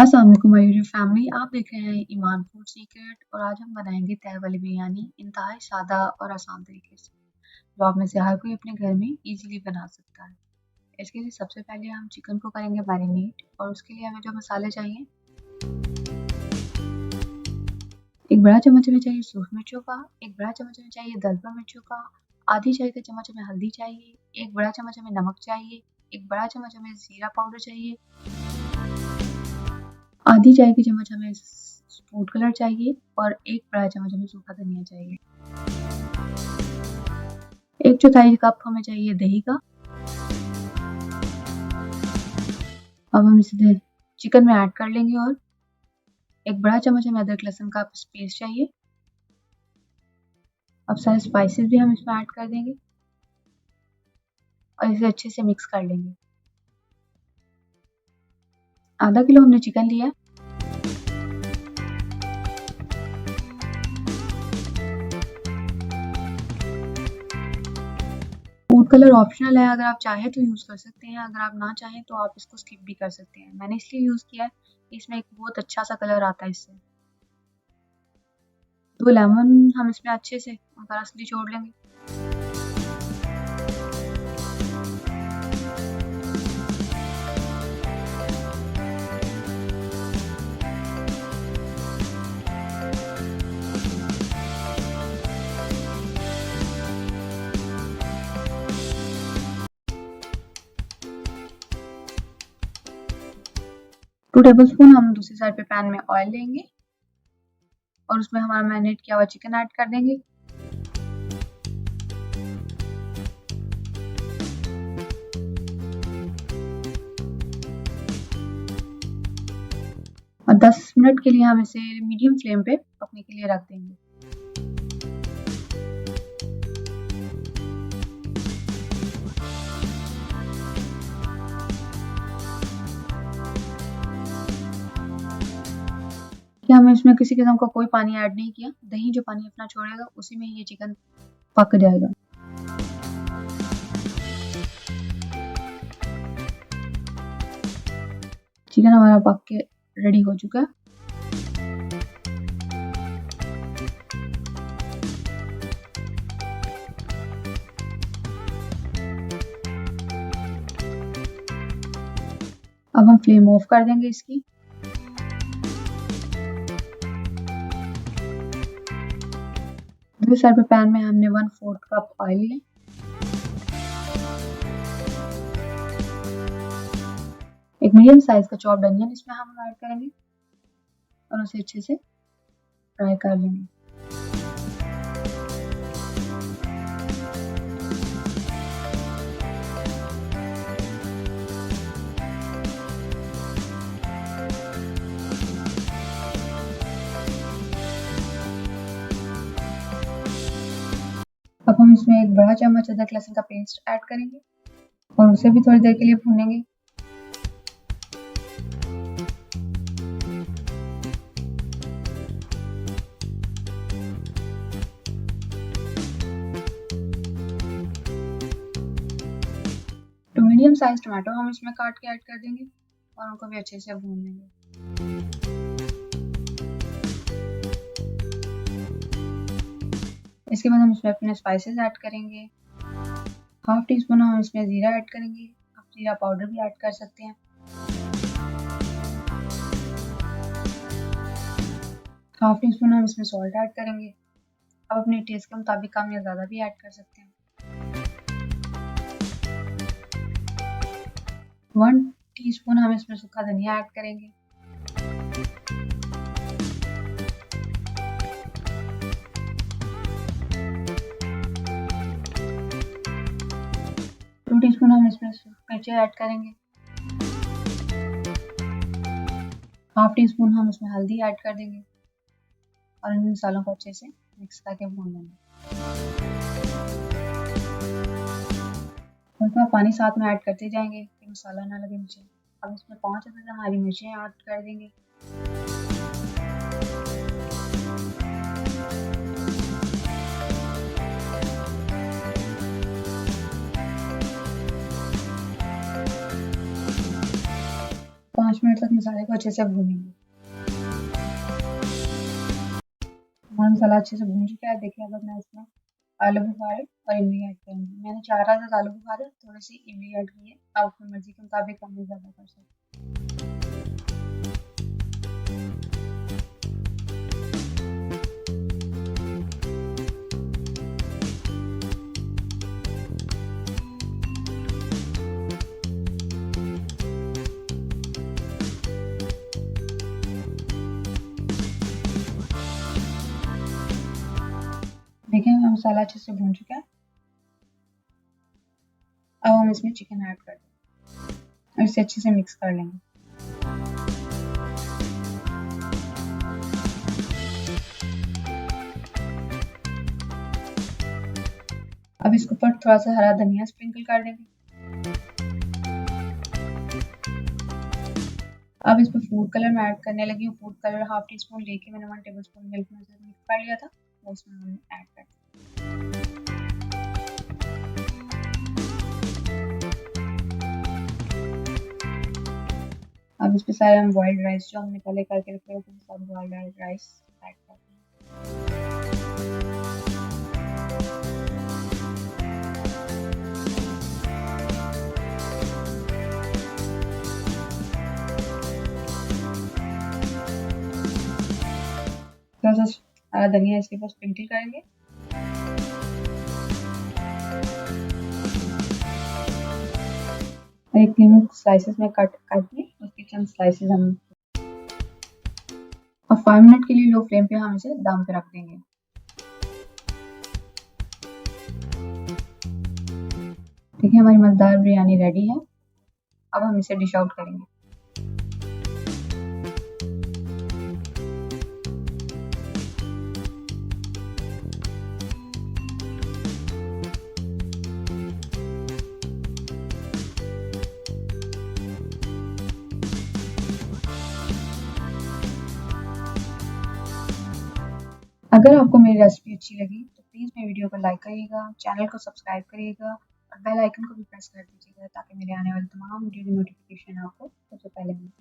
अस्सलाम वालेकुम my YouTube family. आप देख रहे हैं ईमान फूड सीक्रेट और आज हम बनाएंगे तह वाली बिरयानी इंतहाई सादा और आसान तरीके से, जो आप में से हर कोई अपने घर में इजीली बना सकता है। इसके लिए सबसे पहले हम चिकन को करेंगे मैरिनेट और उसके लिए हमें जो मसाले चाहिए, एक बड़ा चम्मच हमें चाहिए सूख मिर्चों का, एक बड़ा चम्मच हमें चाहिए दरदरा मिर्चों का, आधी चाय का चम्मच हमें हल्दी चाहिए, एक बड़ा चम्मच हमें नमक चाहिए, एक बड़ा चम्मच हमें जीरा पाउडर चाहिए, आधी चाय की चम्मच हमें फूड कलर चाहिए और एक बड़ा चम्मच हमें सूखा धनिया चाहिए। एक चौथाई कप हमें चाहिए दही का। अब हम इसे चिकन में ऐड कर लेंगे और एक बड़ा चम्मच हमें अदरक लहसुन का पेस्ट चाहिए। अब सारे स्पाइसेस भी हम इसमें ऐड कर देंगे और इसे अच्छे से मिक्स कर लेंगे। आधा किलो हमने चिकन लिया है। फूड कलर ऑप्शनल है, अगर आप चाहें तो यूज़ कर सकते हैं, अगर आप ना चाहें तो आप इसको स्किप भी कर सकते हैं। मैंने इसलिए यूज़ किया है, इसमें एक बहुत अच्छा सा कलर आता है इससे। 2 लेमन हम इसमें अच्छे से उनका रस निचोड़ लेंगे। टू टेबलस्पून हम दूसरी साइड पे पैन में ऑयल लेंगे और उसमें हमारा मैरिनेट किया हुआ चिकन ऐड कर देंगे। और 10 मिनट के लिए हम इसे मीडियम फ्लेम पे पकने के लिए रख देंगे। कि हमें इसमें किसी किस्म का कोई पानी ऐड नहीं किया। दही जो पानी अपना छोड़ेगा उसी में ये चिकन पक जाएगा। चिकन हमारा पक के रेडी हो चुका है। अब हम फ्लेम ऑफ कर देंगे इसकी। दूसरी साइड पे पैन में हमने 1/4 कप ऑयल लिया। एक मीडियम साइज का चॉप्ड अनियन इसमें हम ऐड करेंगे और उसे अच्छे से फ्राई कर लेंगे। अब हम इसमें एक बड़ा चम्मच अदरक लहसुन का पेस्ट ऐड करेंगे और उसे भी थोड़ी देर के लिए भूनेंगे। तो मीडियम साइज टमाटो हम इसमें काट के ऐड कर देंगे और उनको भी अच्छे से भून लेंगे। इसके बाद हम इसमें अपने स्पाइसेस ऐड करेंगे। 1/2 टीस्पून हम इसमें जीरा ऐड करेंगे। आप जीरा पाउडर भी ऐड कर सकते हैं। 1/2 टीस्पून हम इसमें सॉल्ट ऐड करेंगे। आप अपने टेस्ट के मुताबिक कम या ज़्यादा भी ऐड कर सकते हैं। 1 टीस्पून हम इसमें सूखा धनिया ऐड करेंगे। टू टीस्पून हम इसमें मिर्ची ऐड करेंगे। 1/2 टीस्पून हम इसमें हल्दी ऐड कर देंगे और इन मसालों को अच्छे से मिक्स करके भून लेंगे। और थोड़ा पानी साथ में ऐड करते जाएंगे कि मसाला ना लगे नीचे। अब इसमें 5 अदद हरी मिर्चें ऐड कर देंगे। 5 मिनट तक मसाले को अच्छे से भूनेंगे। हमारा मसाला अच्छे से भून चुका है। देखिए अब मैं इसमें आलू बुखारे और इमली ऐड करूँगी। मैंने 4 अदद आलू बुखारे थोड़ी सी इमली ऐड की है। आप अपनी मर्जी के मुताबिक कम या ज़्यादा कर सकते हैं। देखिए हमारा मसाला अच्छे से भून चुका है। अब हम इसमें चिकन ऐड कर देंगे और इसे अच्छे से मिक्स कर लेंगे। अब इसके ऊपर थोड़ा सा हरा धनिया स्प्रिंकल कर देंगे। अब इस पर फूड कलर मैं ऐड करने लगी हूँ। Food colour half tea spoon लेके मैंने 1 टेबलस्पून मिल्क में से मिक्स कर लिया था, वो इसमें हमने ऐड कर दिया। अब इस पे सारे हम बॉइल्ड राइस जो हमने पहले करके रखे थे सब बॉइल्ड राइस ऐड कर देंगे। थोड़ा सा हरा धनिया इसके ऊपर स्प्रिंकल करेंगे। एक नींबू स्लाइसेस में कट करके उसके चंद स्लाइसेस हम और 5 मिनट के लिए लो फ्लेम पे हम इसे दम पे रख देंगे। देखिए हमारी मज़ेदार बिरयानी रेडी है। अब हम इसे डिश आउट करेंगे। अगर आपको मेरी रेसिपी अच्छी लगी तो प्लीज़ मेरी वीडियो को लाइक करिएगा, चैनल को सब्सक्राइब करिएगा और बेल आइकन को भी प्रेस कर दीजिएगा ताकि मेरे आने वाले तमाम वीडियो की नोटिफिकेशन आपको सबसे पहले मिले।